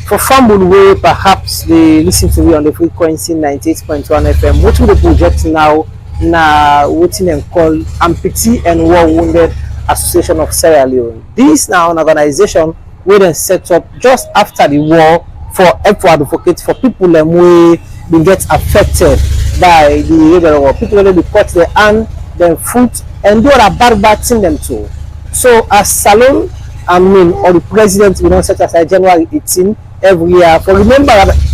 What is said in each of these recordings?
For Fumble way, perhaps they listen to me on the frequency 98.1 FM. What will the project now? Now, what in call Amputee and War Wounded Association of Sierra Leone. This now an organization where they set up just after the war for help to advocate for people who they get affected by the labor war. People who they cut their hand, their foot, and do a bad thing them too. So as Salon, or the president will not set aside January 18 every year. For remember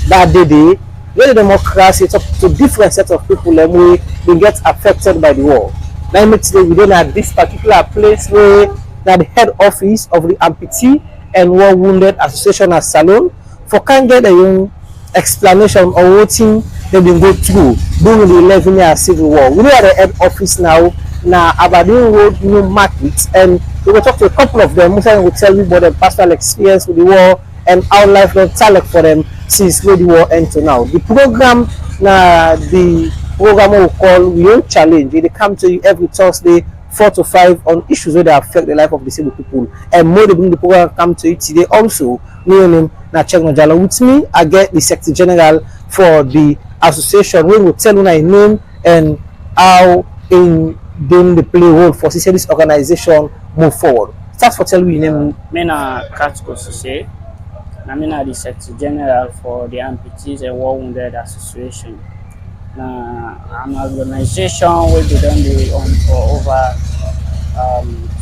that day, where the democracy it's up to different set of people who they get affected by the war. Now today we don't have this particular place where that the head office of the Amputee and War Wounded Association at Salon for can get a young explanation of what thing they've been go through during the 11-year civil war. We know at the head office now Aberdeen Road New Market, and we will talk to a couple of them who will tell you about their personal experience with the war and how life long talent for them since the war ended to now. The program we call We Own Challenge. They come to you every Thursday 4 to 5 on issues that affect the life of disabled people. And more they bring the program come to you today also. My name is with me. I get the Secretary General for the association. We will tell you my name and how in doing the play role for this organization move forward. Start for telling me your name. Mena Katko Suse. I'm the Secretary General for the Amputees and War Wounded Association. I'm an organization we've been on for over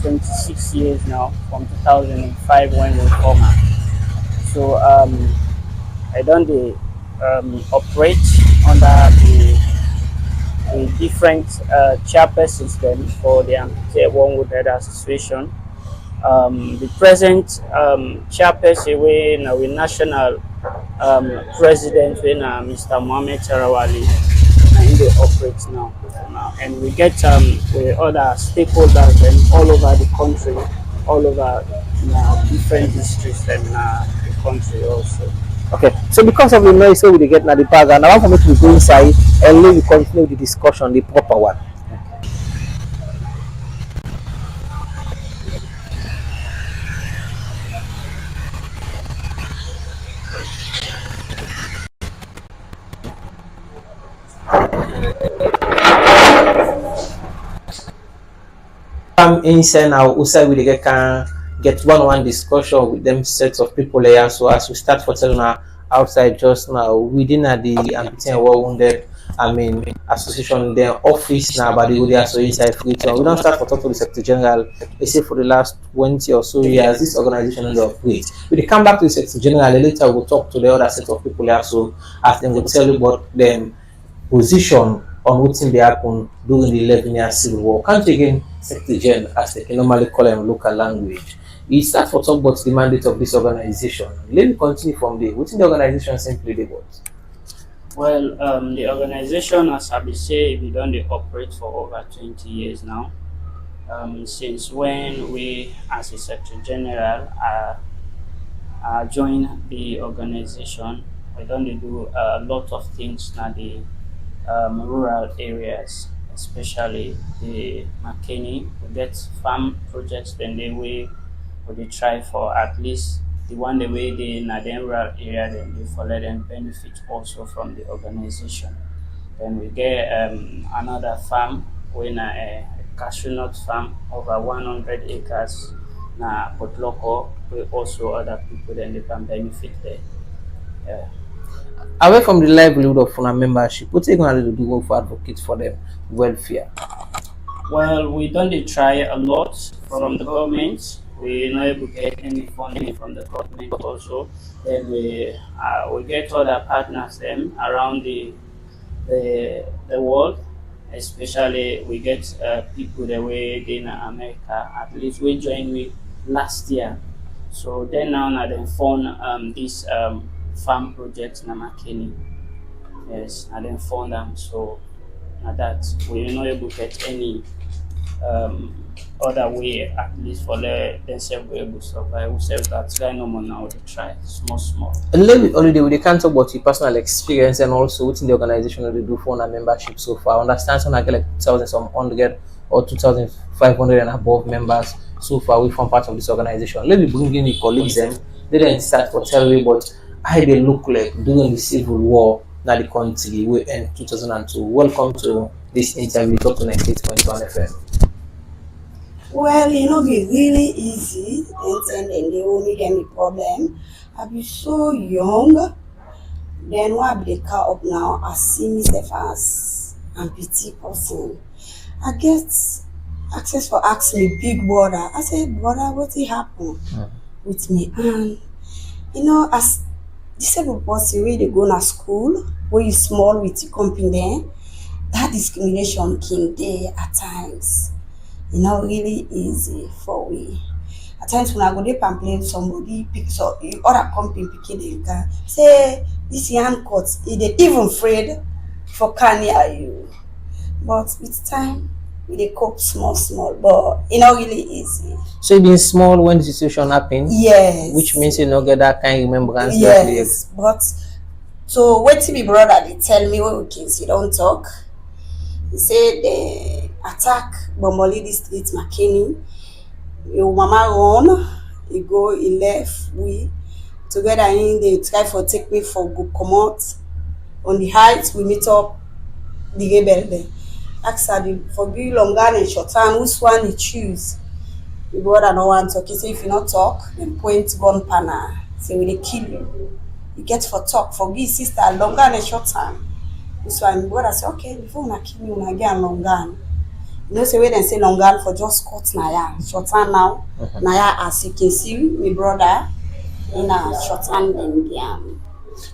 26 years now, from 2005 when we formed. So I don't operate under the different chairpersons then for the Amputee and War Wounded Association. The present chairperson we national president Mr. Mohammed Tarawali, and they operate now, and we get with other stakeholders and all over the country, all over different districts and the country also. Okay, so because of the noise we get now the background, I want for me to go inside and let you continue the discussion, the proper one. Come inside now, also we can get one-on-one discussion with them sets of people here. So as we start for telling our outside just now, within the Amputee and War Wounded association, their office now, but the audience so inside free town. We don't start for talk to the Secretary General. They say for the last 20 or so years, this organization will operate. We come back to the Secretary General and later we'll talk to the other set of people here. So as them will tell you about them position on what thing they happen during the 11-year civil war. Can't again Secretary General, as they can normally call them local language. We start for talk about the mandate of this organization. Let me continue from there. What's in the organization simply they what? Well, the organization, as I say, we don't operate for over 20 years now. Since when we, as a Secretary General, joined the organization, we don't do a lot of things in the rural areas, especially the McKinney. We get farm projects, then we try for at least the one the way they in the rural area, then they for let them benefit also from the organization. Then we get another farm, we a cashew nut farm over 100 acres na Potloko, we also other people then they can benefit there. Yeah. Away from the livelihood of our membership, what are you going to do for advocate for them welfare? Well, we don't try a lot from the government. We not able to get any funding from the government also. Then we get other partners them around the world. Especially we get people the way in America. At least we joined with last year. So then now they fund this farm project in McKinney. Yes, and then fund them. So that we not able to get any other way, at least for themselves able to survive. We say that try no more now, they try small. A little bit already, we can talk about your personal experience and also what's in the organization that they do for our membership so far. I understand some get like 2,100 or 2,500 and above members so far we form part of this organization. Let me bring in the colleagues and they then start for tell me about how they look like during the Civil War na the country we end 2002. Welcome to this interview, talk to 98.1 FM. Well, you know, be really easy and they will make any problem. I be so young. Then why be they call up now? I see myself as a petty person. I get access for ask me big brother. I said, brother, what it happen with me? And you know, as disabled person where they go to school, where you small with your company there, that discrimination can there at times. You know, really easy for we. At times when I go there pamphlet, somebody picks up other company picking them say this young cut, they even afraid for can near you. But with time we dey cope small small, but you know really easy. So you been small when the situation happened? Yes. Which means you no get that kind of remembrance. Yes, but so wetin my brother dey tell me when we kids he don't talk. He say they attack Bomoli district McKinney. Your mama run, he go, he left, we together in they try for take me for go comot. On the heights we meet up the rebel there. Ask her the for give longer and short time, which one he choose. The brother no want talk. He say if you not talk, then point gun panel. Say we dey kill you. You get for talk, for give sister longer and short time. This one, my brother say, okay, before una kill me, una get a long gun. You know, say when they say long gun for just cut na ya. Short time now, na ya as you can see, my brother in a short time then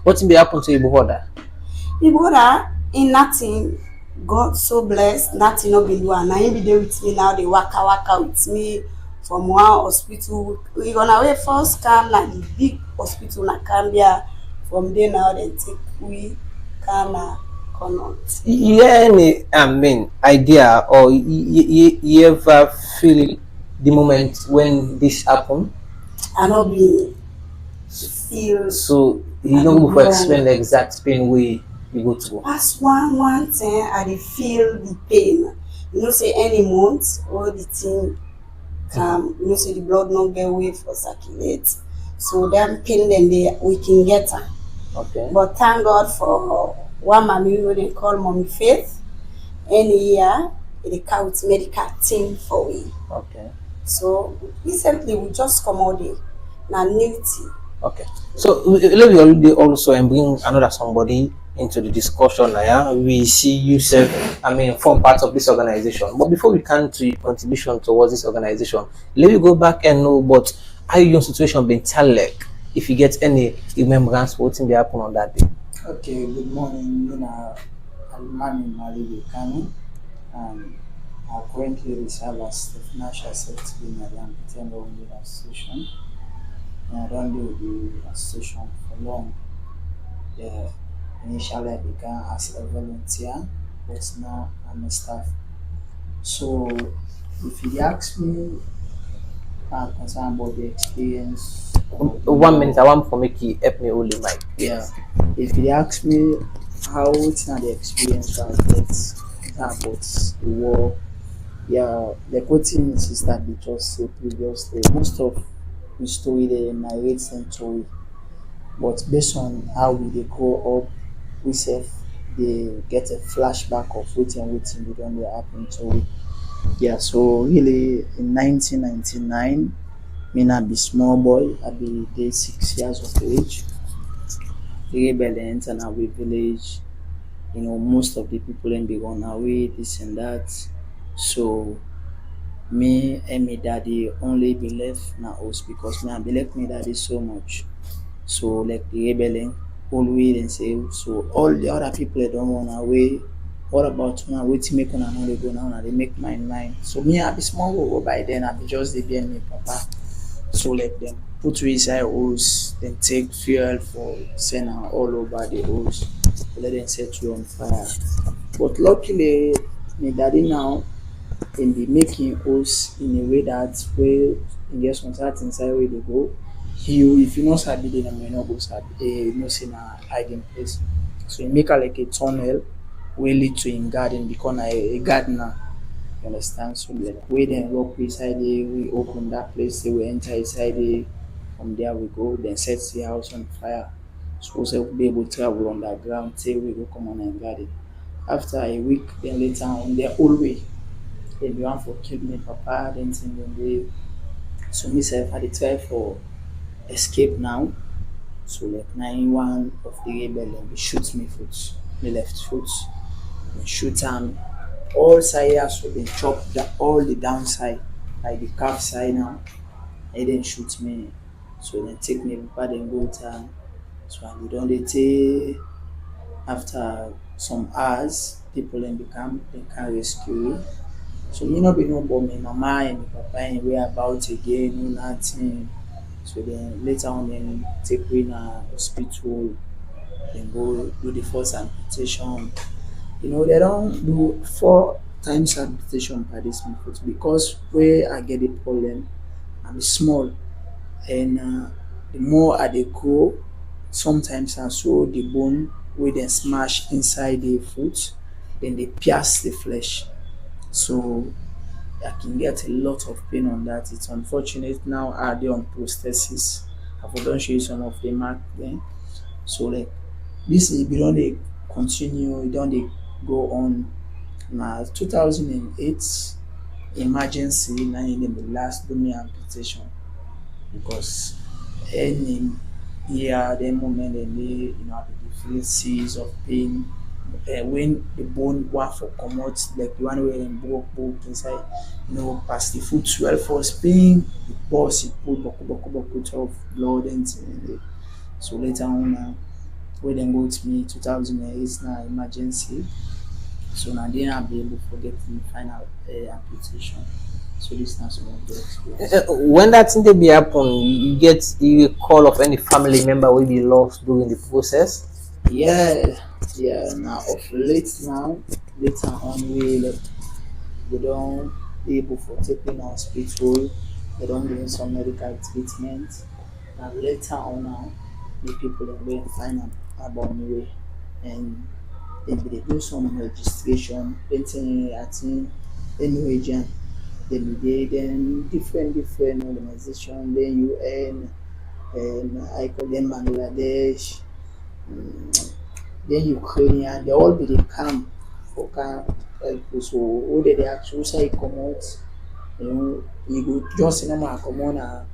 What be happen to your brother? my brother in nothing. God so blessed, nothing no be do. And now he be there with me now. They waka with me from one hospital. We gonna wait first come na the big hospital na Cambia. From there now they take we come connect. You hear any idea or you ever feel the moment when this happened? I no be feel So you know before explain the exact pain we you go through. as one thing I dey feel the pain. You know say any month all the thing come, you know say the blood no get way for circulate. So them pain then we can get am. Okay. But thank God for one mommy wey they call Mommy Faith. Any year they come with medical team for we. Okay. So recently we just come out there. Na new thing. Okay. So let me already also and bring another somebody into the discussion. Yeah? We see you said, form part of this organization. But before we come to your contribution towards this organization, let me go back and know about how your situation been tell like if you get any remembrance what thing be happen on that day. Okay, good morning. I'm Mali Kanu, and I currently reside as the financial secretary in the Pretender Wounded Association. And I don't do the association for long. Yeah, initially I began as a volunteer, but now I'm a staff. So, if you ask me, I'm concerned about the experience. 1 minute, I want for make you help me hold the mic. Yeah, if you ask me how it's not the experience I get about the war, yeah, the good thing is that they just say previously most of the story they narrate them story, but based on how we they grow up, we say they get a flashback of waiting they don't happen to we. Yeah, so really in 1999, me not be small boy, I be day 6 years of age. The rebel enter our village, you know, most of the people in be on away, this and that. So me and my daddy only be left na us because me I be left my daddy so much. So like the rebelling always and say so all the other people they don't want away. What about now? Wait to make on another go now? They make mine. So me I be small go by then I be just the behind me papa. So let them put to inside hose, then take fuel for send her all over the hose, let them set you on fire. But luckily, my daddy now in be making hose in a way that way in get some certain inside where they go. You if you not sabi then you not go sabi no say na hiding place. So he make her like a tunnel wey lead to him garden because na a gardener. You understand? So like we then walk inside there, we open that place, say we enter inside there, from there we go, then set the house on fire. Suppose I be able to travel underground till we go come on and garden. After a week, then later on their old way, then the one for kill me papa, then thing then they so myself I dey try for escape now. So like nine one of the rebel then they shoot me foot, me left foot, they shoot am all side so they chop the all the downside like the calf side now. They then shoot me. So then take me papa then go to so and they don't they take after some hours people then become they can rescue me. So me not be no but my mama and my papa and we about again, no nothing. So then later on then take me na hospital, then go do the first amputation. You know, they don't do 4 times amputation per this foot because where I get the problem, I'm small and the more I dey grow, sometimes I saw the bone where they smash inside the foot, then they pierce the flesh. So I can get a lot of pain on that. It's unfortunate now I dey on prosthesis. I for don show you some of the mark then. So like this is we don dey continue, e don dey go on. Na 2008 emergency na im dem dey last do me amputation because any year dem moment dem dey I dey feel series of pain when the bone wan for comot like the one wey dem broke inside pass the foot swell for pain, the pulse e put boku of blood and thing. So later on now wey dem go with me 2008 na emergency. So na there I be able to get the final amputation. So this na some of the experience. When that thing dey be happen, you get the call of any family member will be lost during the process. Yeah, yeah. Now of late now, later on we don't be able for taking hospital. They don't doing some medical treatment. And later on now, the people are going to find out about me and then they do some registration. Then I think any agent. Then they then different organization. Then UN and I call them Bangladesh. Then Ukrainian, they all be the camp for camp help. So all they actually say come out, you go just in a come on a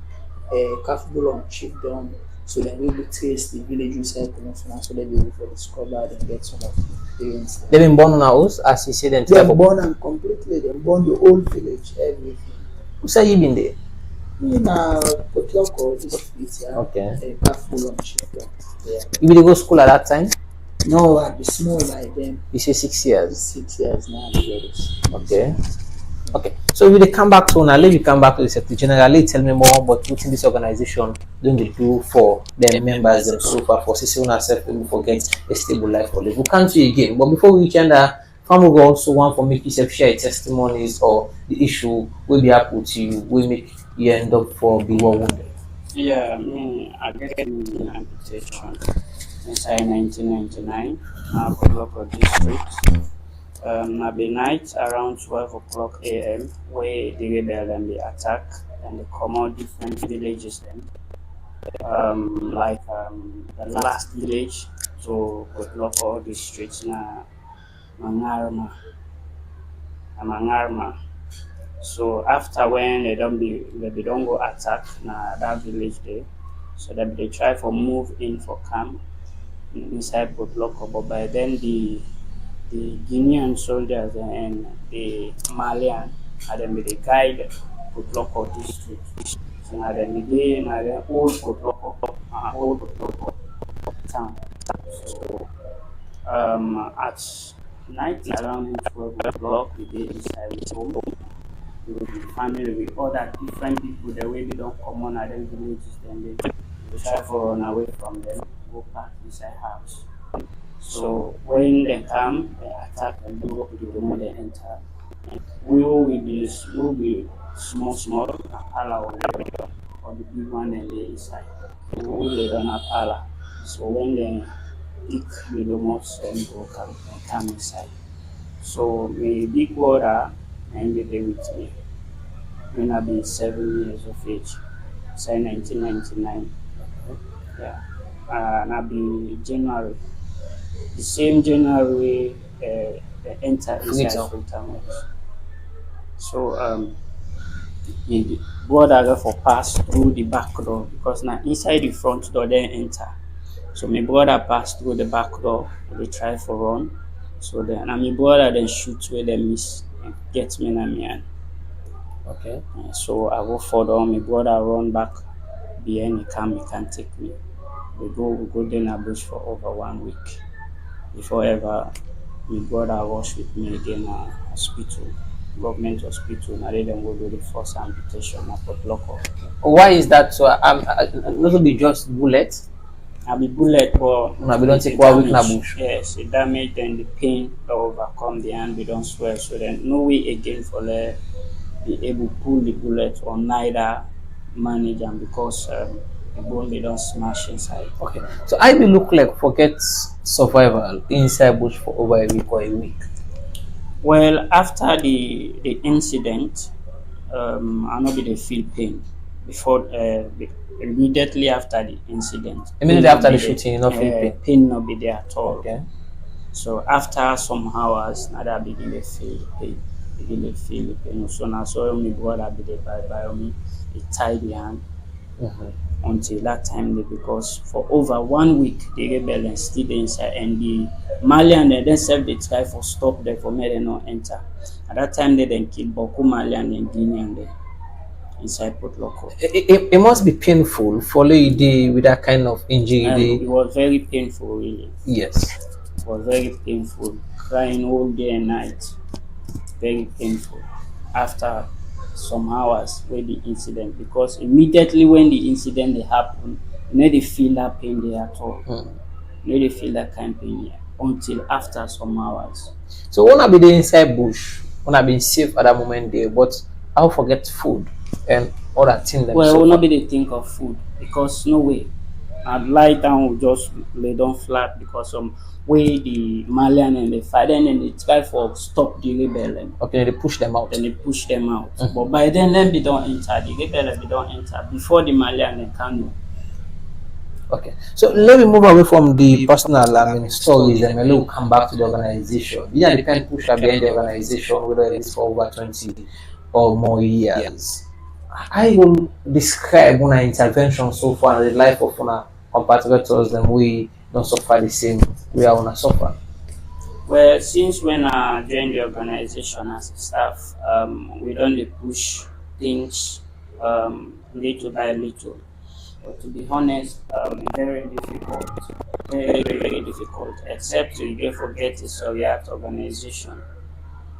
capable of chief down. So then we will trace the village you say come out so that they will for discover and get some of the experience. They've been born on a house, as you said, and They born and completely they born the whole village, everything. who say you been there? In a Potloko district, Okay. a capable of chief down. Yeah. You will go school at that time? No, I'd be small like them. You say 6 years. 6 years now, brothers. Okay. Okay. So if they come back to now, let me come back to the Secretary General. Tell me more about what this organization doing they do for their members them so far for CC ourselves we forget a stable life for live. We can't see again. But before we can family will also want for make yourself share testimonies or the issue will be happen to you, will make you end up for be war wounded. Yeah, I get an amputation inside 1999, local district. At the night around 12 o'clock a.m. where the rebel and the attack and they come out different villages then. The last village to local districts na Mangarma. So after when they don't go attack na that village there, so that they try for move in for camp inside Potloko, but by then the Guinean soldiers and the Malian and then the guide Potloko district. So now then the old Potloko town. So at night around 12 o'clock we did inside the home with the family with other different people the way they don't come on at them villages then they try for run away from them, go back inside house. So when they come, they attack and do the room they enter. We will be small, Apala or the big one and they inside. We will don't Apala. So when they pick the remote and go come inside. So the big water and they with me. When I be 7 years of age. Say 1999. Yeah. and I be January. The same January enter inside Freetown. Freetown. So the brother therefore pass through the back door because now inside the front door then enter. So my brother passed through the back door. They try for run. So then and my brother then shoot where they miss and get me na me hand. Okay. So I go further on. My brother run back behind he can take me. We go then a bush for over 1 week before ever my brother was with me again hospital, government hospital. Now they then go do the first amputation at Potloko. Why is that so? Not be just bullet. I be bullet but No, we don't it's a take 1 week na damage. bush. Yes, the damage then the pain that overcome the hand we don't swell. So then no way again for the be able to pull the bullet or neither manage and because the bone they don't smash inside. Okay. So I will look like forget survival inside bush for over a week or a week. Well, after the incident, I know they feel pain before immediately after the incident. Immediately after the shooting, you not feel pain. Pain not be there at all. Okay. So after some hours, now that begin to feel pain, begin to feel the pain. So now so me brother be there by me, he tied the hand until that time they because for over 1 week the rebellion still dey inside and the Malian then self they try for stop them for me they not enter. At that time they then kill Boku Malian and Guinean there inside Port Loko. It must be painful for you day with that kind of injury. It was very painful really. Yes. It was very painful. Crying all day and night. Very painful. After some hours with the incident because immediately when the incident they happen, you know they feel that pain there at all. You know they feel that kind of pain here until after some hours. So when I be there inside bush, when I been safe at that moment there, but I'll forget food and all that thing. Well, will not be the think of food because no way. I'd lie down, we just lay down flat because way the Malian and the fight and then they try for stop the rebellion. Okay, they push them out. Then they push them out. But by then they don't enter. The rebellion they don't enter before the Malian and Kano. Okay, so let me move away from the personal stories and we'll come back to the organization. Yeah, the pen pusher behind the organization, whether it is for over 20 or more years. I will describe one intervention so far in the life of one compatriots and we don't suffer the same we are on suffer. Well, since when I joined the organization as a staff, we don't push things little by little. But to be honest, very difficult, very difficult. Except you forget the Soviet organization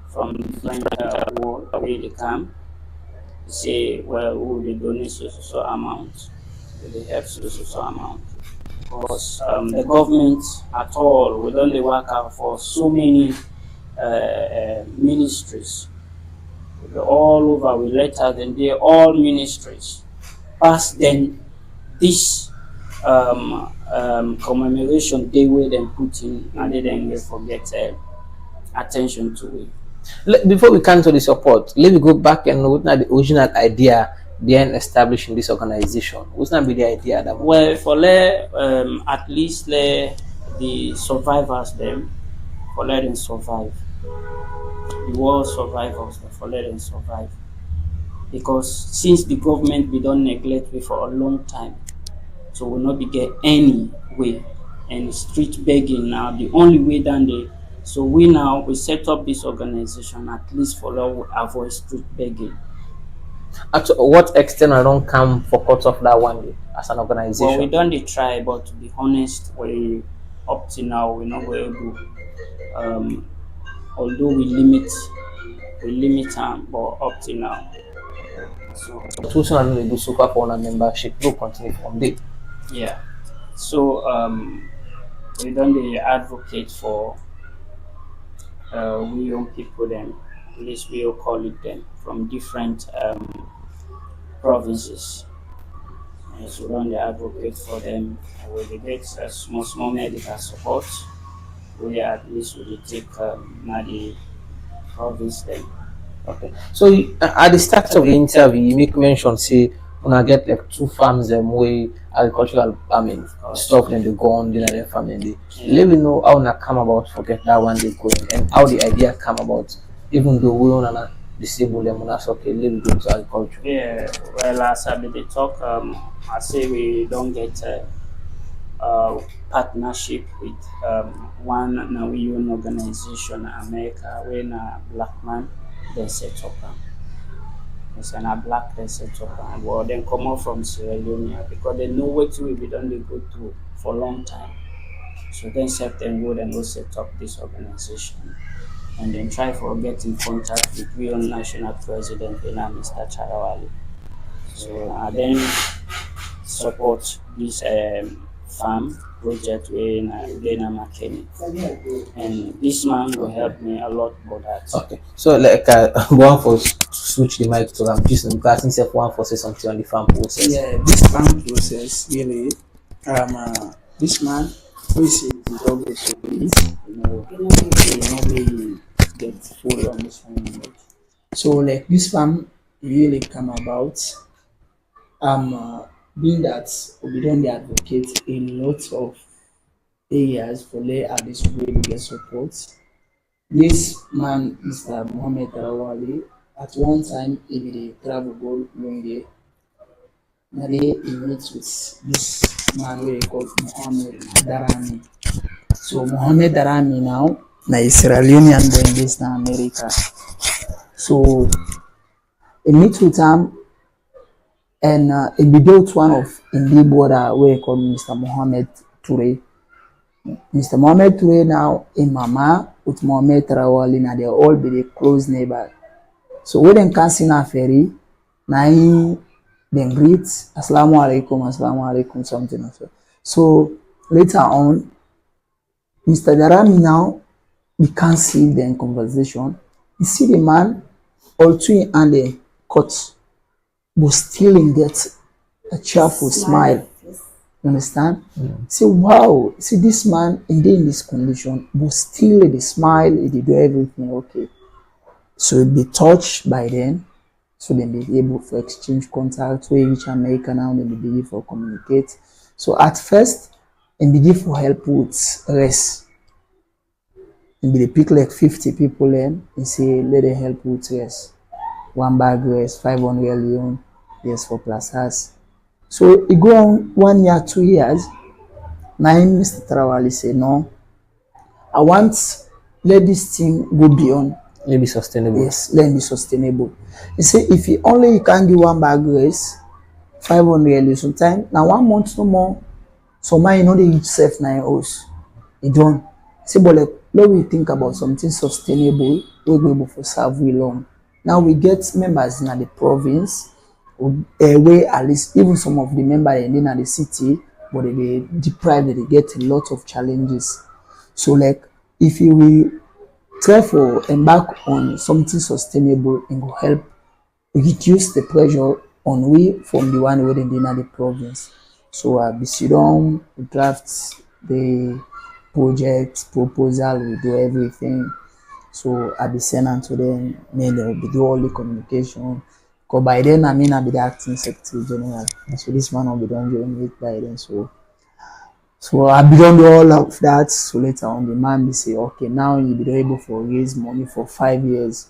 from different world where they come. They say, well, who they donate so amount, they help so amount. Because the government at all, we don't work out for so many ministries. We're all over, we letters and they're all ministries. Past then, this commemoration day where they put in and they then forget attention to it. Before we come to the support, let me go back and look at the original idea behind establishing this organization. What's not be the idea that well for at least the survivors them for let them survive. The war survivors for let them survive. Because since the government we don't neglect it for a long time, so we'll not be get any way and street begging now the only way down there. So we set up this organization at least for avoid street begging. At what extent I don't come for cut off that one day as an organization? Well, we don't try, but to be honest, we up to now we're not able. Although we limit time, but up to now. So two and we do super for our membership. We'll continue from there. Yeah. So we don't advocate for we young people then, at least we all call it them from different provinces. So we don't advocate for them. We get small medical support. We at least we take the province then. Okay. So at the start of the interview, you make mention say when I get like two farms way agricultural stuff then they go on in their family. Let me know how na come about forget that one they going and how the idea come about even though we wanna disable them that's okay, let me go to agriculture. Yeah, well, as I been dey talk, I say we don't get partnership with one Yone organization in America when a black man they set up. It's a black they set up. Well, then come out from Sierra Leone because they know what we be done they go through for a long time. So then set them go and go set up this organization and then try for get in contact with real national president, Mr. Charawali. So I then support this farm project in Dana McKinney. And this man will help me a lot for that. Okay, so like one for switch the mic to just because instead of one for say something on the farm process. Yeah, this farm process really, this man we see the dog is so big, you know, we get full on this one. So like this farm really come about, being that we don't advocate a lot of areas for lay at this way to get support. This man, Mr. Mohammed Tarawali, at one time he did travel go Yone. Now he meets with this man we call Mohammed Darami. So Mohammed Darami now, na Sierra Leonean boy based in America. So he meets with him and he built one of the brother we call Mr. Mohammed Toure. Mr. Mohammed Toure now in Mama with Mohammed Tarawali now they all be the close neighbor. So when them can see na ferry, now then greet assalamu alaikum something also. So later on, Mr. Darami now we can't see the conversation. You see the man all two and the cut, but still in get a cheerful smile. You understand? Say, wow, see this man in this condition, but still they smile, they do everything okay. So they touched by then, so they be able to exchange contact with each American now, they be able to communicate. So at first, and begin for help with rest. And they pick like 50 people in and say, let them help with rest. One bag rest, 500 Leon, yes for plus us. So it go on 1 year, 2 years. Now Mr. Tarawali say, no, I want let this thing go beyond. Let be sustainable. Yes, let it be sustainable. He say if he only can give one bag race, 500 sometimes now 1 month no more. So my you know they each self nine hours. He don't say but like let we think about something sustainable, we're able to serve we long. Now we get members in the province. Where at least even some of the members in the city, but they deprived, they get a lot of challenges. So like if you will try for embark on something sustainable and will help reduce the pressure on we from the one within the province. So we sit down, we draft the project proposal, we do everything. So I be sending to them, then they will be do all the communication. Because by then I mean I'll be the acting secretary general. And so this man will be done doing it by then. So I be done all of that. So later on the man be say, okay, now you be able to raise money for 5 years.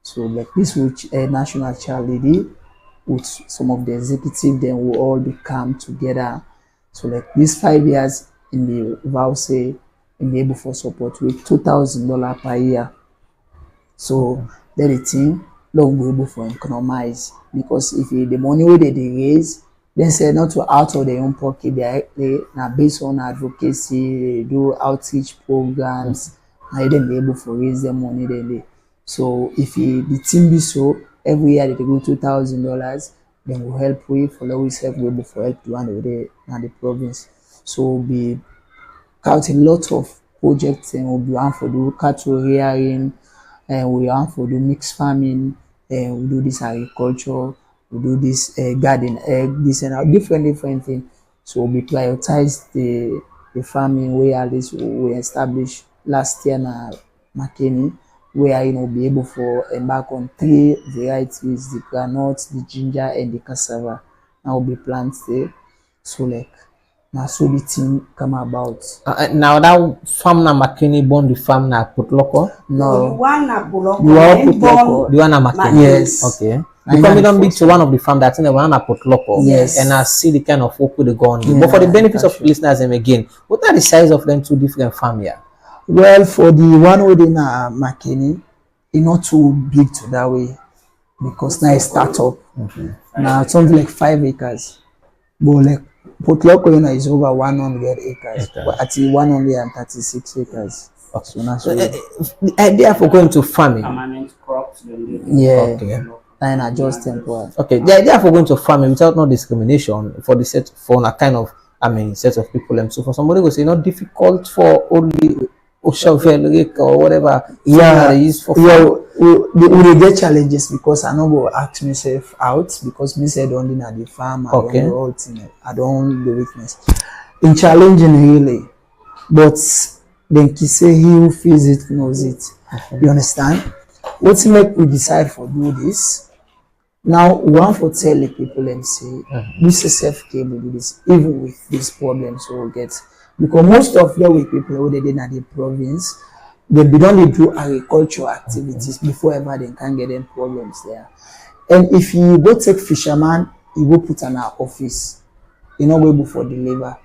So like this which a national charity with some of the executive then will all be come together. So like these 5 years in the vow say in the able for support with $2,000 per year. So then the thing long be able for economize because if the money where they raise, then say not to out of their own pocket, they now based on advocacy, they do outreach programs, and then be able to raise their money then they. So if the team be so every year they go $2,000, then will help we for always help we able for help to one of the province. So be count a lot of projects and we'll be one for do cattle rearing, and we want for do mixed farming, and we do this agriculture, we do this garden egg, this and different things. So we prioritize the farming where at least we established last year na McKinney, where be able for embark on 3 varieties: the granite, the ginger, and the cassava. now we plant there. So like now so the thing come about. Now that farm na McKinney born the farm na Putloko. No, the one na You are Buloko, Putloko. The one na McKinney. Yes. Okay. And Because we then don't be to one of the farm that's in the one na Putloko. Yes. And I see the kind of work with the gun. Yeah, But for the benefits of that's true. listeners and again, what are the size of them two different farm here? Well, for the one within McKinney, it's not too big to that way because now it's startup. Now it's something like 5 acres. But like Putloko, you know, is over 100 acres. But at 136 acres. So that's The idea for going to farming. Permanent crops. yeah. Okay. And I just temporary. Okay, the idea for going to farming without no discrimination for the set for a kind of set of people. And so for somebody who say not difficult for only Oshavel or whatever. Yeah, they use for yeah. farm. We get challenges because I don't go ask myself out because me said only at the farm. I Okay. don't do all thing. I don't the weakness. In challenging really, but then he say he who feels it knows it. You understand? What's make we decide for do this? Now, one for tell the people and say, this is self-care with this, even with these problems we'll get. Because most of the way people who they did at the province, they don't do agricultural activities before ever they can get them problems there. And if you go take fisherman, you go put an office, you know, go for deliver.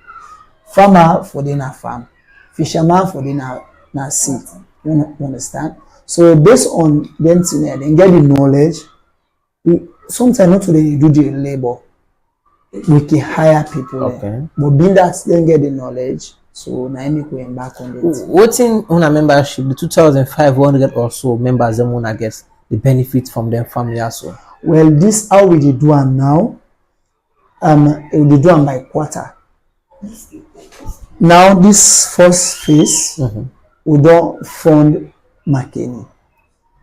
Farmer for dinner farm, fisherman for dinner seed. You understand? So based on them thing, then get the knowledge. Sometimes not today do the labor. We can hire people. Okay. But being that then get the knowledge, so now make we embark on it. What's in on a membership? The 2,500 or so members them wanna get the benefit from them family also. Well, this how we dey do am now. We dey do am by quarter. Now this first phase, we don't fund McKinney.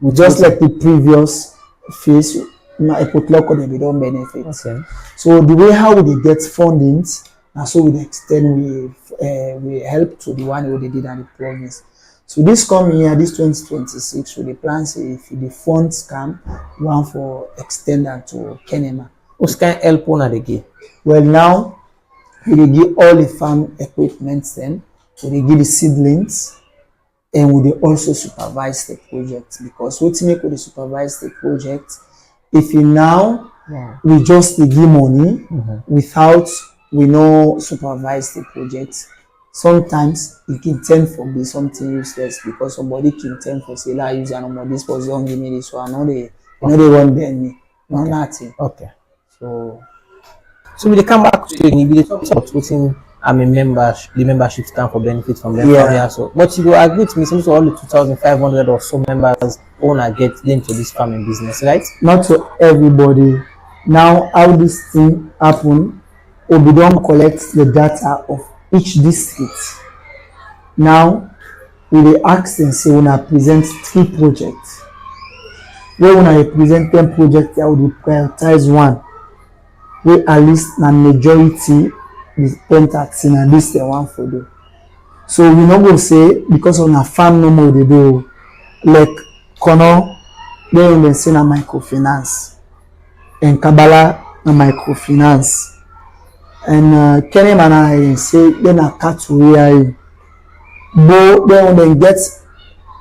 We just like the previous phase, Putloko they don't benefit. Okay. So the way how we dey get fundings, and so we extend we help to the one who they did at the province. So this coming year, this 2026, so the plan say if the funds come, one for extend that to Kenema. Who's can help on again? Well, now we dey give all the farm equipment then, we dey give the seedlings, and we dey also supervise the project because what make we dey supervise the project, if you now we just dey give money without we no supervise the project, sometimes it can tend to be something useless because somebody can tend to say, "La use no more this person don't give me this one, no they won't bend me, no nothing." Okay. So So we dey come back to you, we dey talk within the membership stand for benefit from them. Yeah. So, but you will agree to me, since all the 2,500 or so members owner get into this farming business, right? not to everybody. Now how this thing happen, we don't collect the data of each district. Now we dey ask and say when I present 3 projects. When I present 10 projects, I will prioritize one. We at least na majority the pentaxin and this the one for do. So we not go say because on a farm no more they do like Kono, they say na microfinance, and Kabbalah na microfinance, and Kenemana say then a cattle rearing. But then get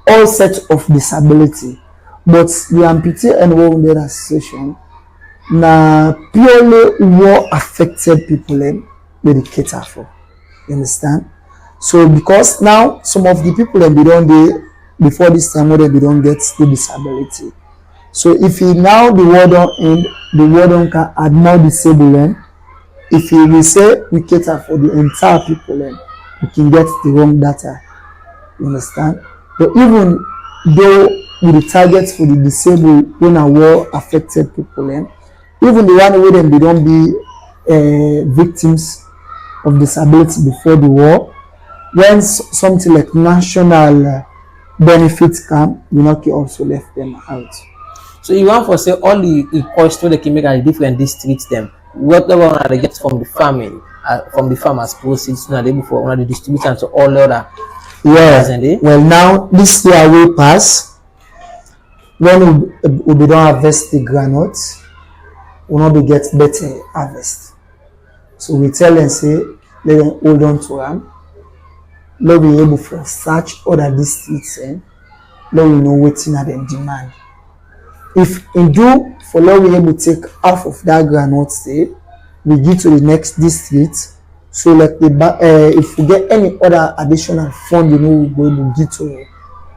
all set of disability, but the amputee and wounded association na purely war affected people they cater for. You understand? So because now some of the people that they don't dey before this time where they don't get the disability. So if he now the war don't end, the war don't can add more disabled. If he will say we cater for the entire people, we can get the wrong data. You understand? But even though with the targets for the disabled when a war affected people, even the one where them they don't be victims of disability before the war, when something like national benefits come, we not can also left them out. So you want for say all the costs they can make at the different districts them, whatever they get from the farming, from the farmers proceeds, now they before one the distribution to all other. Yeah. Well, now this year will pass. When we don't harvest the granules, we not be get better harvest. So we tell them say let them hold on to am, let we able for search other districts let we know wetin na dem demand. If in do for let we able take half of that groundnut say we give to the next district, so like if we get any other additional funding we go able give to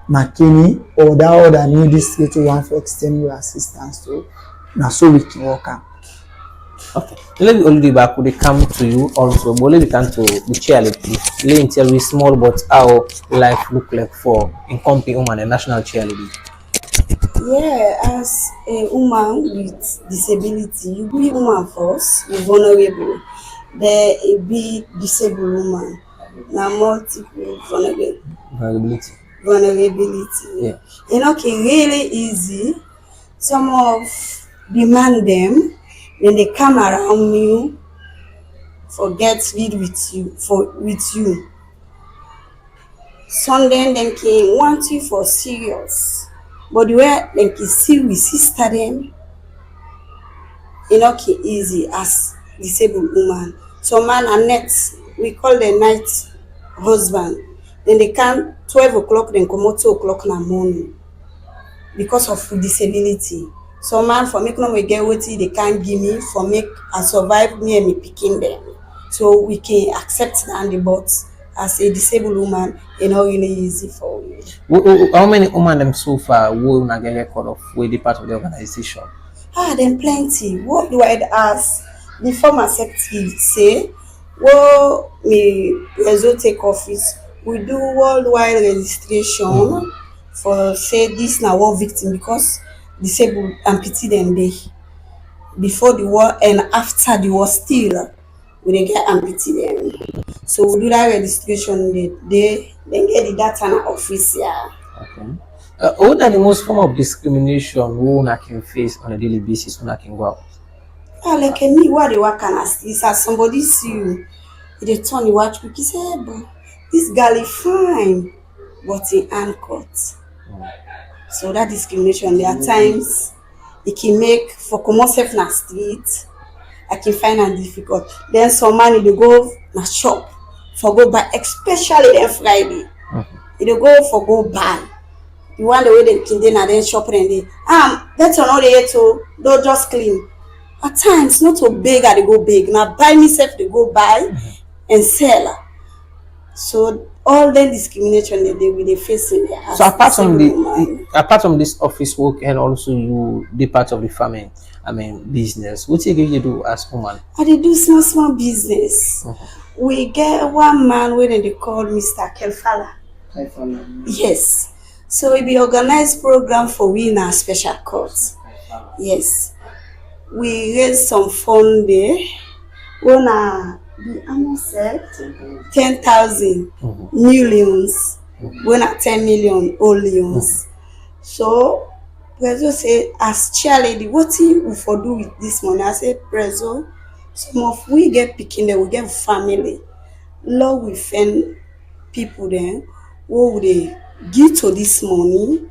Makini or that other new district we want for external assistance to, na so we can work am. Okay. Let me only back would they come to you also, but let me come to the charity. Let me tell you small but how life look like for in company woman and national charity. Yeah, as a woman with disability, you be woman first, you vulnerable. There a be disabled woman. Now multiple Vulnerability. vulnerability. Yeah. You know, okay, really easy. Some of demand them, then they come around you, forget lead with you. Sunday then can want you for serious. But the way they can see we sister them, e no easy as disabled woman. Some man are net, we call them night husband. Then they can 12 o'clock, then come out 2 o'clock in the morning because of disability. Some man for make no we get wetin they can't give me for make I survive me and me picking them. So we can accept that, but as a disabled woman, e no really easy for me. How many women them so far will not get record of with the part of the organization? Then plenty. Worldwide as the former secretary say, well, me result take office, we do worldwide registration for say this na war victim because disabled amputee dem dey before the war and after the war still we dey get amputee dem. So we do that registration dey then get the data na office here. Okay. What are the most form of discrimination who una can face on a daily basis when I can go out? Like me, why they work and as somebody see you, they turn you watch quick, you say, hey, but this girl is fine, but in hand cut. So that discrimination, there are times it can make for come self na street, I can find it difficult. Then some man they go na shop for go buy, especially then Friday. They go for go buy. You want the way they can then and then shop and they that's another year too, don't just clean. At times not so big they go big. Now buy myself they go buy and sell. So all the discrimination that they will be facing there. So apart from this office work and also you be part of the farming, business, what you do as woman? I dey do small business. We get one man wey they call Mr. Kelfala. Yes. So we be organized program for we in our special court. Yes. We raise some fund there. When the annual set 10,000 millions. When 10 million millions. So Prezo say as chairlady, what you for do with this money? I say Prezo, some of we get picking there, we get family. Lord we find people there who would they give to this money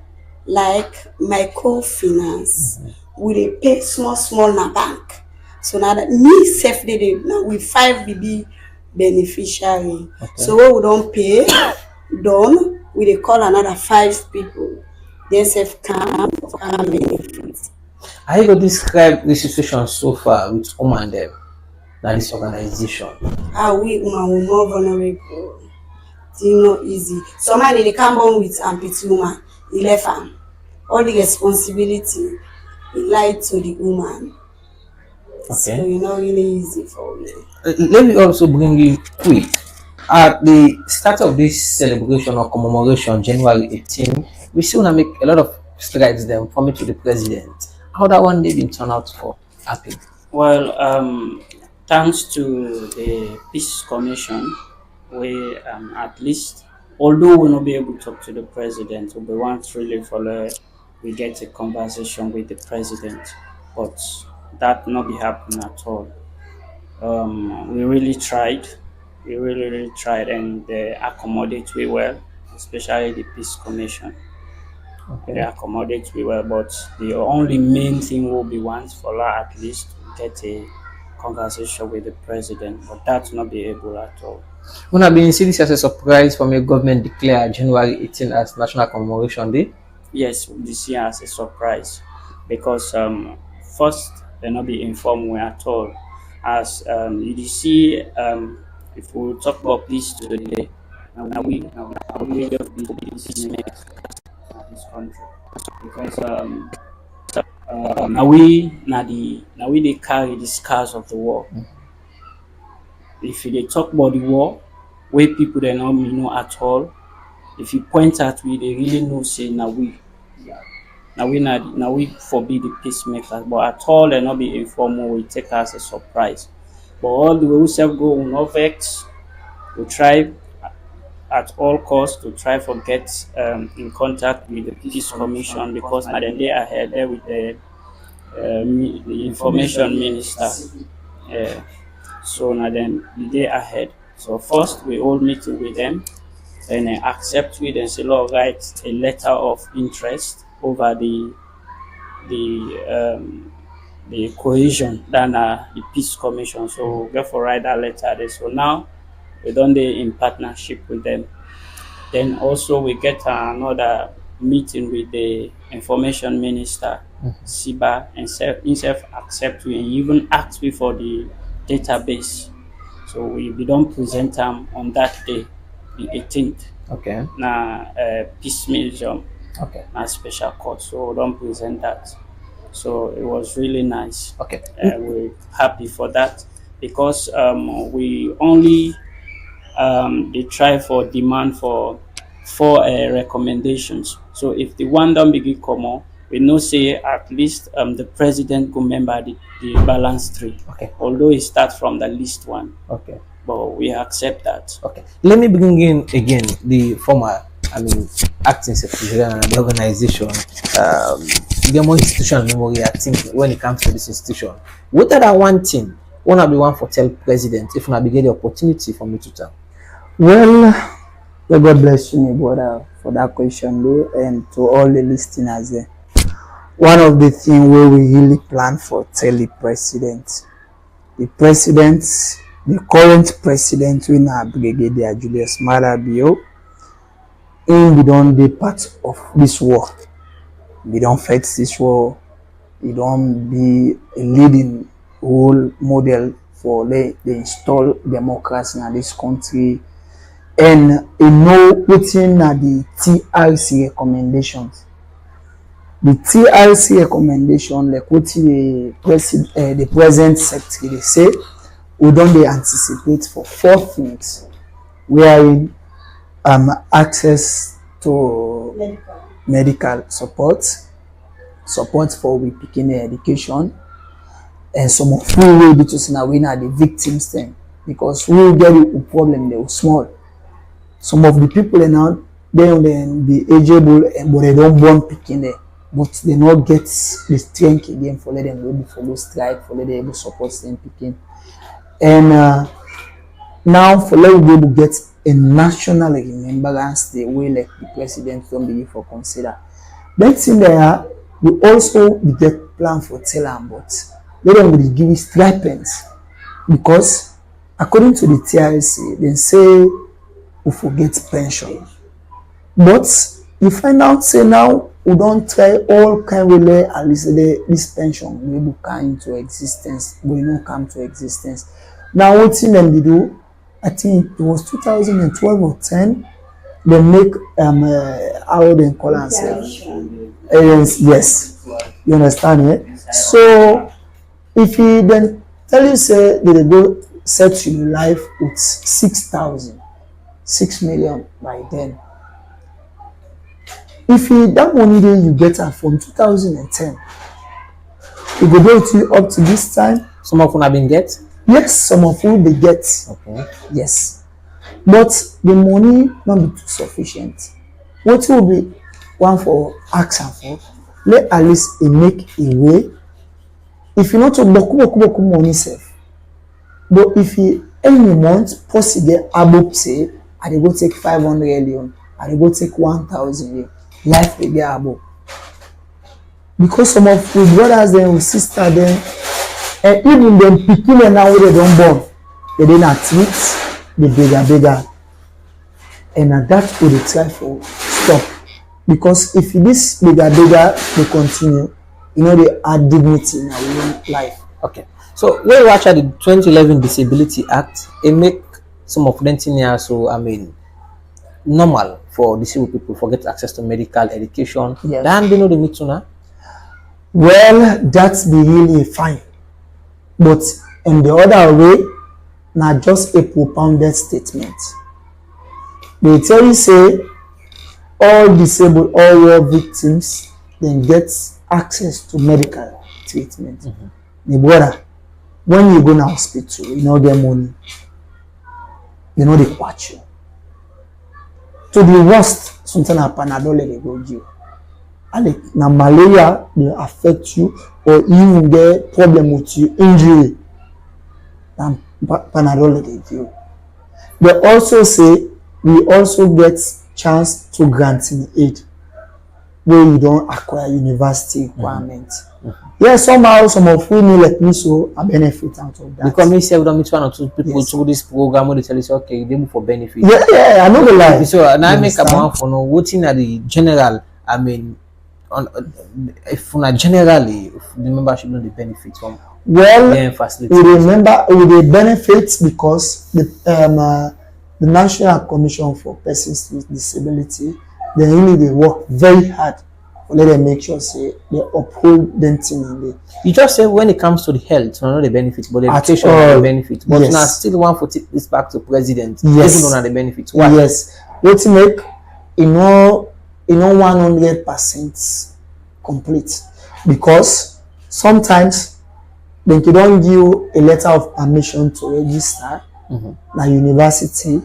like microfinance. We dey pay small na bank. So now that me self dey now we 5 BB beneficiary. Okay. So what we don't pay done, we dey call another 5 people. Then self come benefit. How you go describe the situation so far with woman them that this organization? We woman more vulnerable. It's not easy. Somebody they come born with amputee woman, he left am. All the responsibility he lied to the woman. Okay. So it's not really easy for me. Let me also bring you quick. At the start of this celebration or commemoration, January 18, we still want to make a lot of strides then from it to the president. How that one day been turned out for happy? Well, thanks to the Peace Commission, we at least, although we'll not be able to talk to the president, we want really follow, we get a conversation with the president, but that not be happening at all. We really tried, really tried, and they accommodate we well, especially the Peace Commission. Okay. They accommodate we well, but the only main thing will be once for at least get a conversation with the president, but that not be able at all. When I've been seeing this as a surprise from a government declare January 18 as National Commemoration Day. Yes, this year as a surprise because first they not be informed we at all. As you see, if we talk about peace today, now we just be peacemakers in this country because now we they carry the scars of the war. If they talk about the war, where people they not know at all, if you point at we, they really know say now we forbid the peacemakers, but at all they not be informed we take as a surprise. But all the way we self go on no vex, we try at all costs to try for get in contact with the peace commission because now they are ahead there with the information minister. So now then the day ahead. So first we all meeting with them, then accept with and say, Lord, write a letter of interest over the cohesion than the peace commission. So therefore write that letter there. So now we done in partnership with them. Then also we get another meeting with the information minister, Siba, and himself accept we and even ask me for the database. So we don't present them on that day, the 18th. Okay. Na peace museum. Okay. Na special court. So we don't present that. So it was really nice. Okay. We're happy for that because we only they try for demand for recommendations. So if the one don't begin come on, we know say at least the president could remember the balance 3. Okay. Although he starts from the list 1. Okay. But we accept that. Okay. Let me bring in again the former, acting secretary and the organization. The more institutional memory, I think, when it comes to this institution. What are that one thing one of the one for tell president if I get the opportunity for me to tell? Well, God bless you, my brother, for that question, though, and to all the listeners there. One of the things where we really plan for tell the current president, we now Brigadier Julius Malabio, and we don't be part of this war. We don't fight this war. We don't be a leading role model for the install democracy in this country. And you know within the TRC recommendations. The TRC recommendation, like what the present secretary they say, we don't they anticipate for 4 things, wherein access to medical support for we picking education, and some of who will be choosing a winner the victims then, because we will get a problem they were small. Some of the people are now they will be ageable, but they don't born picking there. But they not get the strength again for let them able for go strike, for let them able support them picking. And now for let we able get a national remembrance the way like the president don't be for consider. Next thing there, we also get plan for tell them, but let them will give stipends because according to the TRC, they say we forget pension. But you find out say now we don't try all kind of way at least this pension we will come into existence, we not come to existence. Now what thing them they do, I think it was 2012 or 10, they make how they call it. Yes, you understand it? So if he then tell you say they go set your life with 6 million by then. If that money then you get her from 2010, it will go to you up to this time. Some of them have been get? Yes, some of them they get. Okay. Yes. But the money not be too sufficient. What will be one for action for? Let at least make a way. If you not to boku money safe. But if you any month possibly above say, I go take 500 million, I go take 1,000 life they get above. Because some of the brothers then with sister then and even dem pikin dem now wey dem don born dem dey na treat the bigger and na that we dey try for stop because if this bigger dey continue e no dey add dignity in our own life. Okay, so when you watch the 2011 Disability Act, it make some of them things so I mean normal for disabled people for get access to medical education. Yes. Then they know the need to now. Well, that's be really fine, but in the other way, na just a propounded statement. They tell you say all disabled, all war victims, then get access to medical treatment. The brother, when you go to hospital, you know get money, you know they watch you. To the worst, sometimes a Panadol they go give. And na malaria dey affect you or even get problem with you injury, na Panadol dey give. They also say we also get chance to grant in aid where you don acquire university requirement. Yes, somehow some of we like me so I benefit out of that. Because me say we don't meet one or two people through this program where they tell you say okay, they move for benefit. Yeah, I know the lie. So now I make a one for no waiting at the general. I mean, if na generally if the membership know the benefit from facilities. We remember the benefits because the National Commission for Persons with Disability they really they work very hard to let them make sure say they uphold them thing in there. You just say when it comes to the health, not the benefits, but the education the benefit. But now still want to take this back to president. Yes. Even on the benefits. Why? Yes. What to make 100% complete because sometimes they don't give a letter of permission to register na university.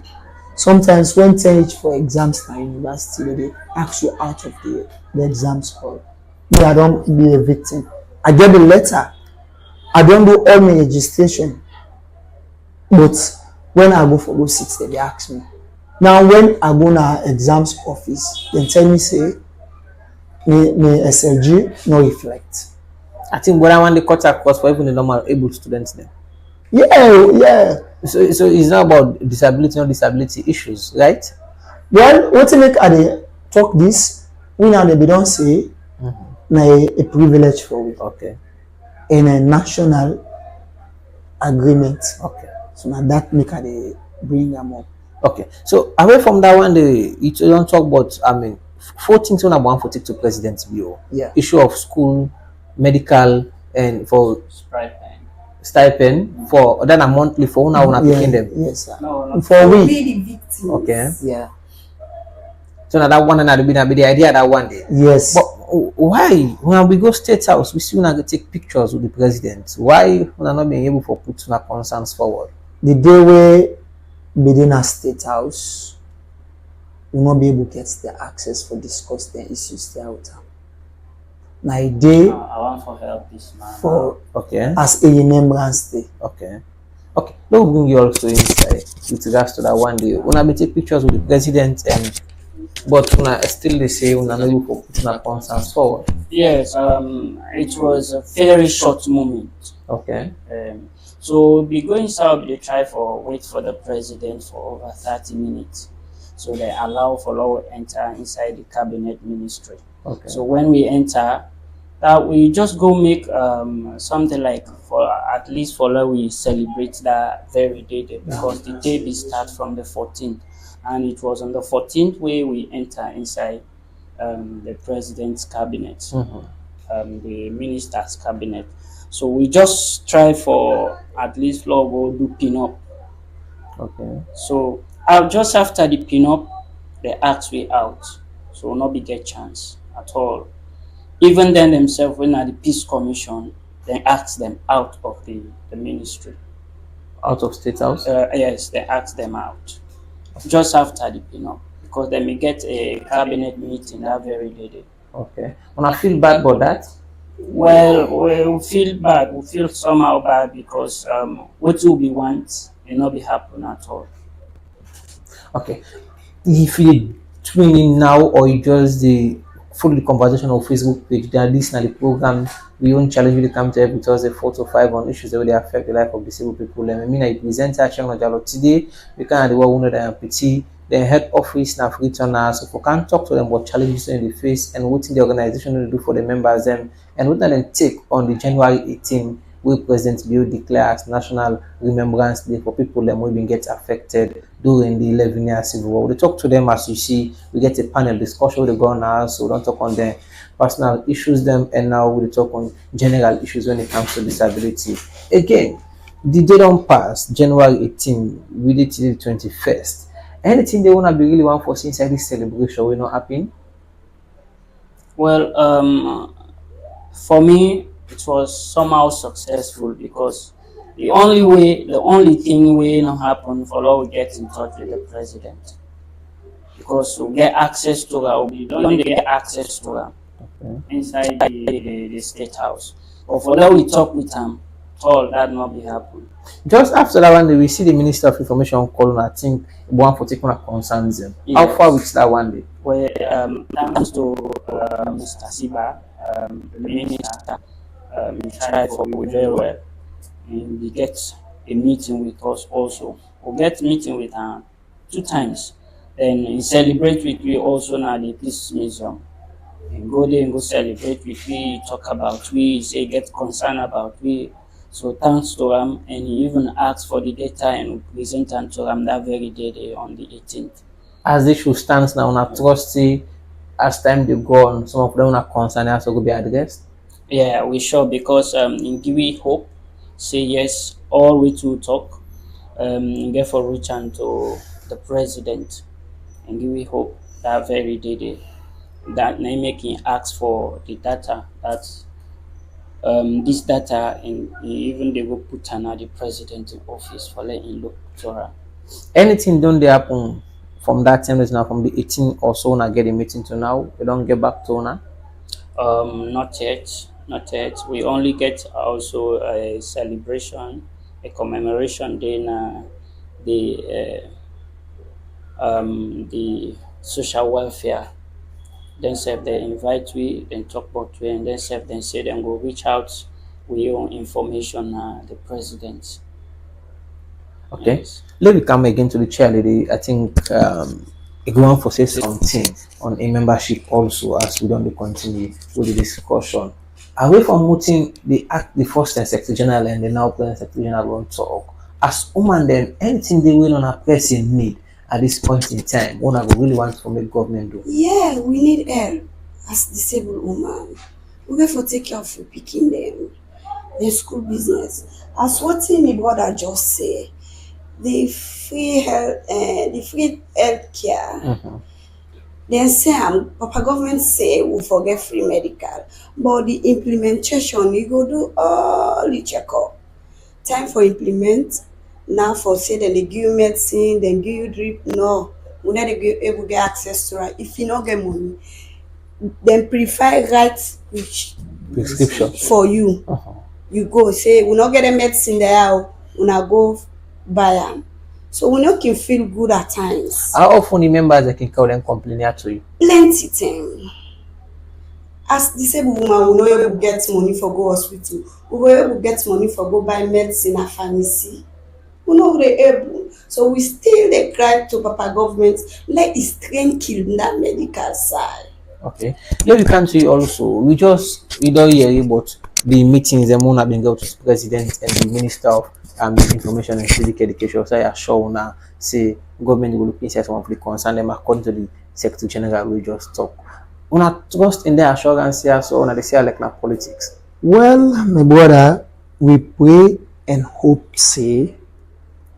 Sometimes when change for exams na university they ask you out of the exams hall. Me, I don't be a victim. I get the letter. I don't do all my registration. But when I go for go 6, they ask me. Now when I go na exams office, they tell me say me SLG no reflect. I think what I want the cut across for even the normal able students then. Yeah. So it's not about disability, not disability issues, right? Well, what to make I talk this, we now they don't say na a privilege for we. Okay. In a national agreement. Okay. So now that make I bring them up. Okay. So away from that one, you don't talk about I mean 4 things on one for take to president's view. Yeah. Issue of school, medical, and for stipend for then a monthly for one picking them. Yes, sir. No. For we. the victims. Okay. Yeah. So now that one and that be the idea that one day. Yes. But why when we go state house we still not take pictures with the president? Why we are not being able to put our concerns forward? The day we within a state house, we will not be able to get the access for discuss the issues there out. Now a day I want for help this man. for Okay. as a remembrance day. Okay. Okay. Let me bring you also inside with regards to that one day. When I take pictures with the president and but when I still they say when I know for putting our concerns forward. Yes, it was a very short moment. Okay. So we go inside, they try for wait for the president for over 30 minutes. So they allow for law enter inside the cabinet ministry. Okay. So when we enter, we just go make something like for at least for law we celebrate that very day because the day we start from the 14th, and it was on the 14th where we enter inside the president's cabinet, the minister's cabinet. So we just try for at least law go do pin up. Okay. So just after the pin up, they ask we out. So we'll not be get chance at all. Even then themselves, when at the peace commission, they ask them out of the ministry. Out of state house? Yes, they ask them out. Just after the pin up. Because they may get a cabinet meeting that very day. Okay. When I feel bad about that? Well, we feel bad. We feel somehow bad because what we want will not be happening at all. Okay. If you twinning now or you just the follow the conversation on Facebook page. They are listening the program. We own challenge really come to every Thursday 4 to 5 on issues that really affect the life of disabled people. I mean, I present Action Jalo today. We can the one wounded and PT. The head office now return us. So we can talk to them what challenges in the face and what the organization will do for the members them and what they take on the January 18th wey President Bill declare as National Remembrance Day for people that wey been get affected during the 11-year civil war. We talk to them as you see, we get a panel discussion with the governors, so we don't talk on the personal issues them and now we talk on general issues when it comes to disability. Again, the day don't pass, January 18, really till the 21st. Anything they wanna be really want for inside this celebration will not happen? Well, for me, it was somehow successful because the only thing we not happen for law we get in touch with the president because we get access to her, we don't get access to her inside the state house. But for that we talk with him, all that not be happen. Just after that one day, we see the Minister of Information calling, I think, one particular concerns them. Yes. How far with that one day? Where thanks to Mr. Siba, the minister, he tried for me very well. And we get a meeting with us also. We get meeting with her 2 times. Then he celebrate with me also now the Peace Museum. And go there and go celebrate with me, talk about we, say get concerned about we. So thanks to him, and he even asked for the data and we present them to him that very day on the 18th. As the issue stands now, on a trustee, as time they go on, some of them are concerned also will be addressed. Yeah, we sure because in give hope, say yes, all we to talk, therefore reach out to the president and give hope that very day that they making ask for the data that this data and even they will put another president in office for letting look to her. Anything don't they happen from that time is now from the 18th or so now get a meeting to now, we don't get back to now? Not yet. Not yet. We only get also a celebration, a commemoration day na the social welfare. Then say they invite we, then talk about we, and then say then say them go reach out with your information the president. Okay. Yes. Let me come again to the chair lady. I think everyone for say something on a membership also as we don't continue with the discussion. Away from meeting the act the first and secretary general and the now president secretary general won't talk. As woman then anything they will on a pressing need at this point in time, one I really want to make government do. Yeah, we need help as disabled woman. We have to take care of the picking them, the school business. As what my brother just say, the free health care. Then say Papa government say we forget free medical, but the implementation we go do all the checkup. Time for implement. Now for say then they give you medicine, then give you drip. No, we not able to get access to it. If you not get money, then prefer write which Prescription. for you. You go say we not get the medicine there. We not go buy them. So we not can feel good at times. How often the members that can call them complain here to you? Plenty time. As disabled woman, we no able to get money for go hospital. We go able to get money for go buy medicine at pharmacy. We no dey able. So we still dey cry to Papa government, let his train kill that medical side. Okay. Let me come to you also. We don't hear about the meetings the moon have been go to the president and the minister of information and civic education. So I assure now say government will look inside some of the concern them according to the secretary general we just talk. Una trust in their assurance here, so una they say like na politics. Well, my brother, we pray and hope say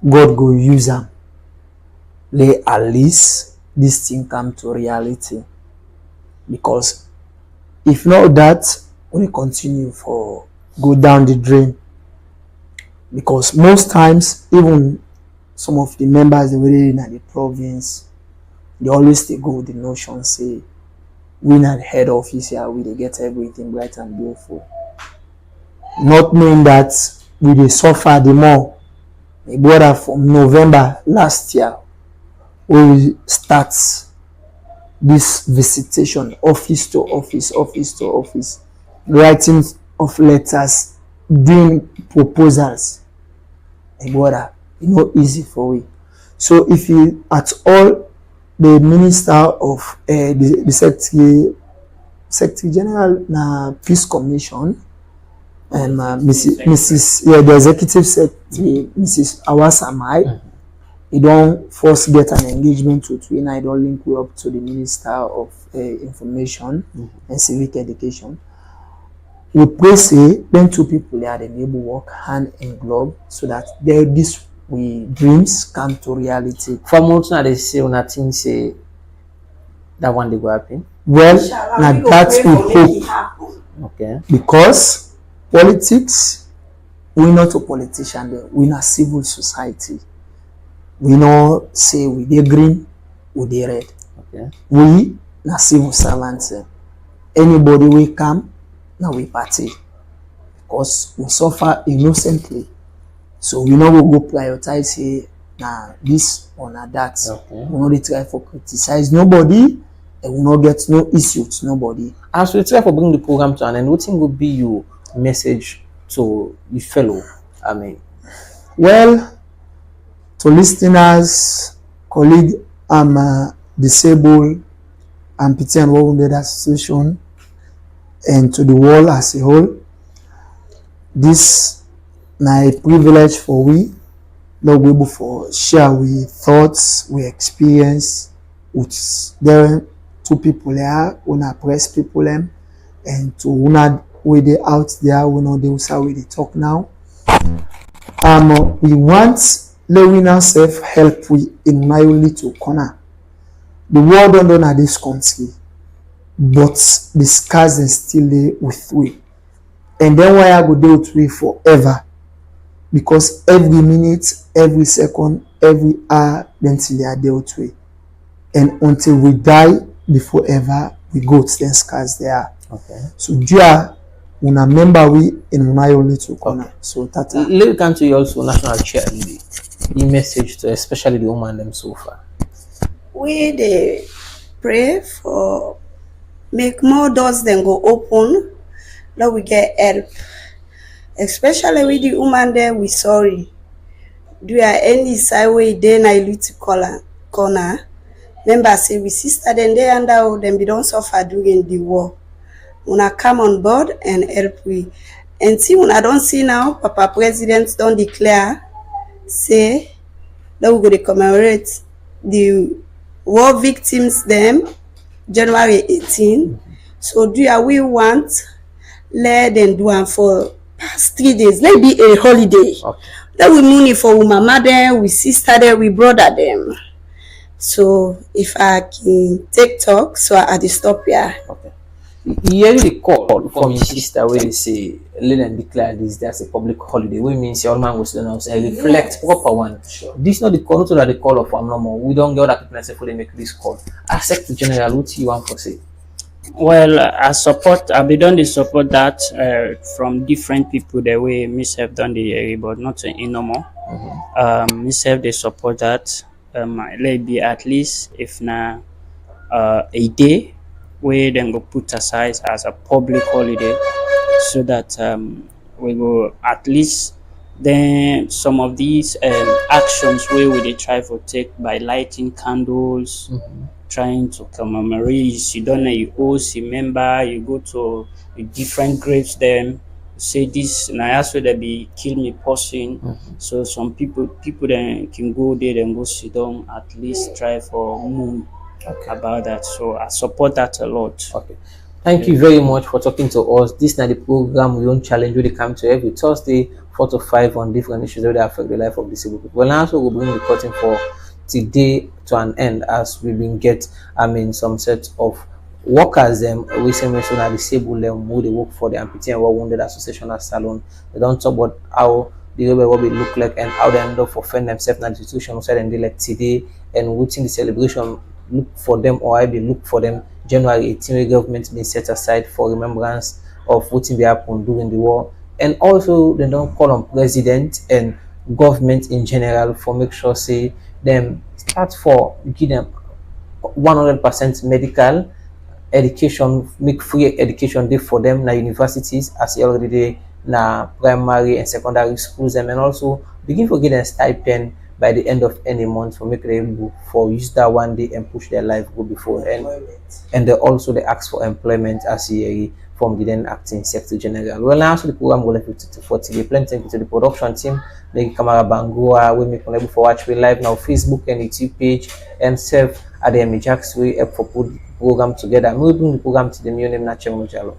God go use them. Let at least this thing come to reality. Because if not that, we continue for go down the drain. Because most times, even some of the members they were in the province, they always they go with the notion say we not head office here, we they get everything bright and beautiful. Not knowing that we they suffer the more. My brother from November last year, we start this visitation, office to office, office to office, writing of letters, doing proposals. My brother, e no easy for we. So if you at all the minister of the secretary general na peace commission, Mrs. Yeah, the executive secretary, Mrs. Awasamai, he don't first get an engagement with we, and I don't link we up to the minister of information and civic education. We pray say when two people are able to work hand in glove so that this we dreams come to reality. For most now they say nothing say that one day go happen. Well, Inshallah, now we go that pray we for make hope. it happen. Okay. Because politics, we not a politician, we not civil society. We not say we dey green, we dey red. Okay. We na civil servants. Anybody we come, now we party. Because we suffer innocently. So we know we go prioritize say na this or na that. Okay. We not try for criticize nobody, and we not get no issue with nobody. As we try to bring the program to an end, what will be your message to the fellow? I mean, Well, to listeners, colleague, I'm disabled, amputee and wounded association, and to the world as a whole, this na a privilege for we, not be able for share we thoughts, we experience with there two people there, una press people them, and to una way they out there, we know they also way they talk now. We want letting ourselves help we in my little corner. The world don't know this country, but the scars are still there with we. And then why I go do with we forever? Because every minute, every second, every hour, then till they are there with we. And until we die, before ever we go to the scars there. okay. So Jia, una member we in my little corner. Okay. So that Let me come to you also National Chair the message to especially the woman them so far. We dey pray for make more doors then go open, that we get help. Especially with the woman there, we sorry. Do ya any side way dey na iluti corner. Remember say we sister then they under them be don't suffer during the war. Una come on board and help we. And see when I don't see now, Papa President don't declare say that we go to commemorate the war victims them January 18. So do ya we want let them do am for past 3 days. Let it be a holiday. Okay. Let we money for we mama them, we sister them, we brother them. So if I can take talk, so I dey stop here. Okay. You hear the call from your sister where they say let them declare this as a public holiday. We means your man was done and reflect Yes. proper one. Sure. This not the call, not that the call of no more. We don't get other people and say for they make this call. As Secretary General, what you want to say? Well, I be done the support that from different people the way myself done the area, but not in no more. Myself they support that. Let it be at least if na a day where then go put aside as a public holiday, so that we go at least then some of these actions where we they try to take by lighting candles, trying to commemorate. You don't know you host, you member, you go to different graves then say this now that's where they be kill me person. So some people then can go there and go sit down at least try for moon about that. So I support that a lot. Okay. Thank you very much for talking to us. This is not the program we own challenge where they come to every Thursday 4 to 5 on different issues that affect the life of disabled people. Well, also we'll bring the cutting for today to an end as we been get some set of workers we say mention are disabled them who they work for the amputee and wounded association at salon. They don't talk about how the way what they look like and how they end up offend themselves in the institution outside and they like today and within the celebration look for them or I be look for them January 18 where government been set aside for remembrance of what they happened during the war. And also they don't call on president and government in general for make sure say them start for give them 100% medical education, make free education day for them na universities as already dey na primary and secondary schools them, and also begin for get a stipend by the end of any month for make them able for use that one day and push their life go before, and they also they ask for employment as a from the then acting sector general. Well, now so the program go like 50 to 40. They plenty to the production team, the camera bangua, we make able for watch we live now Facebook and YouTube page and serve at the Jacks we for put program together. We bring the program to the Yone Natural Jalo.